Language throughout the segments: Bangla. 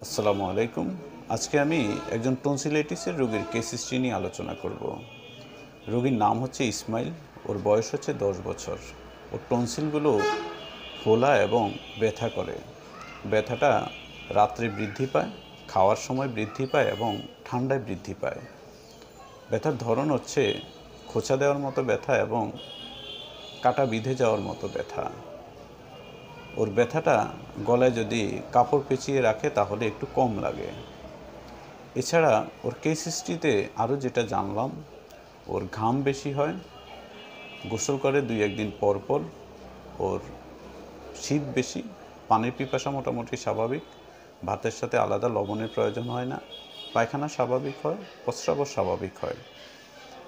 আসসালামু আলাইকুম। আজকে আমি একজন টনসিলাইটিসের রোগীর কেস হিস্ট্রি নিয়ে আলোচনা করব। রোগীর নাম হচ্ছে ইসমাইল। ওর বয়স হচ্ছে 10 বছর। ওর টনসিলগুলো ফোলা এবং ব্যথা করে। ব্যথাটা রাত্রে বৃদ্ধি পায়, খাওয়ার সময় বৃদ্ধি পায় এবং ঠান্ডায় বৃদ্ধি পায়। ব্যথার ধরন হচ্ছে খোঁচা দেওয়ার মতো ব্যথা এবং কাটা বিঁধে যাওয়ার মতো ব্যথা। ওর ব্যথাটা গলায় যদি কাপড় পেঁচিয়ে রাখে তাহলে একটু কম লাগে। এছাড়া ওর কেস হিস্ট্রিতে আরও যেটা জানলাম, ওর ঘাম বেশি হয়, গোসল করে 2-1 দিন পর পর, ওর শীত বেশি, পানির পিপাসা মোটামুটি স্বাভাবিক, ভাতের সাথে আলাদা লবণের প্রয়োজন হয় না, পায়খানা স্বাভাবিক হয়, প্রস্রাবও স্বাভাবিক হয়।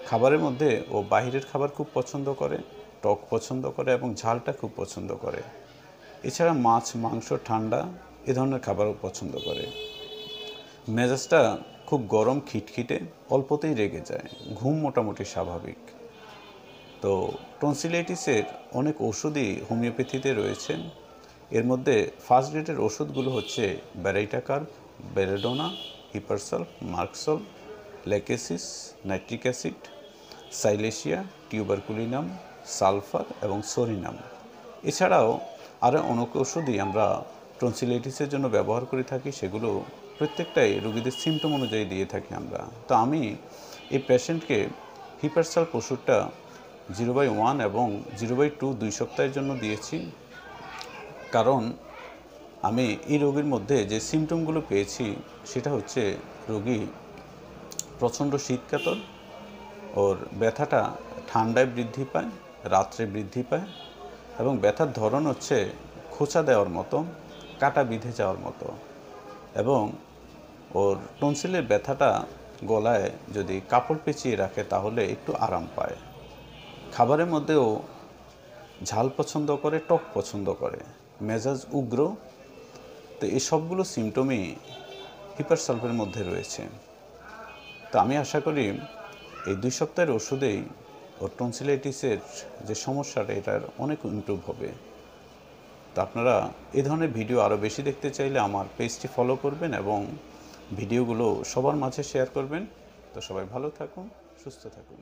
খাবারের মধ্যে ও বাইরের খাবার খুব পছন্দ করে, টক পছন্দ করে এবং ঝালটা খুব পছন্দ করে। এছাড়া মাছ, মাংস, ঠান্ডা এ ধরনের খাবারও পছন্দ করে। মেজাজটা খুব গরম, খিটখিটে, অল্পতেই রেগে যায়। ঘুম মোটামুটি স্বাভাবিক। তো টনসিলাইটিসের অনেক ওষুধই হোমিওপ্যাথিতে রয়েছে। এর মধ্যে ফার্স্ট গ্রেডের ওষুধগুলো হচ্ছে baryta carb, belladonna, hepar sulph, merc sol, lachesis, nitric acid, silicea, tuberculinum, sulphur এবং সরিনাম। এছাড়াও আরও অনেক ওষুধই আমরা টনসিলাইটিসের জন্য ব্যবহার করে থাকি। সেগুলো প্রত্যেকটাই রোগীদের সিমটম অনুযায়ী দিয়ে থাকি আমরা। তো আমি এই পেশেন্টকে হিপারসাল ওষুধটা 0/1 এবং 0/2 2 সপ্তাহের জন্য দিয়েছি। কারণ আমি এই রোগীর মধ্যে যে সিমটমগুলো পেয়েছি সেটা হচ্ছে রোগী প্রচণ্ড শীতকাতর, ওর ব্যথাটা ঠান্ডায় বৃদ্ধি পায়, রাত্রে বৃদ্ধি পায় এবং ব্যথার ধরন হচ্ছে খোঁচা দেওয়ার মতো, কাটা বিঁধে যাওয়ার মতো এবং ওর টনসিলের ব্যথাটা গলায় যদি কাপড় পেঁচিয়ে রাখে তাহলে একটু আরাম পায়। খাবারের মধ্যেও ঝাল পছন্দ করে, টক পছন্দ করে, মেজাজ উগ্র। তো এই সবগুলো সিমটমই হিপারসালফের মধ্যে রয়েছে। তো আমি আশা করি এই 2 সপ্তাহের ওষুধেই ওর টনসিলাইটিসের যে সমস্যাটা এটার অনেক ইমপ্রুভ হবে। তো আপনারা এই ধরনের ভিডিও আরও বেশি দেখতে চাইলে আমার পেজটি ফলো করবেন এবং ভিডিওগুলো সবার মাঝে শেয়ার করবেন। তো সবাই ভালো থাকুন, সুস্থ থাকুন।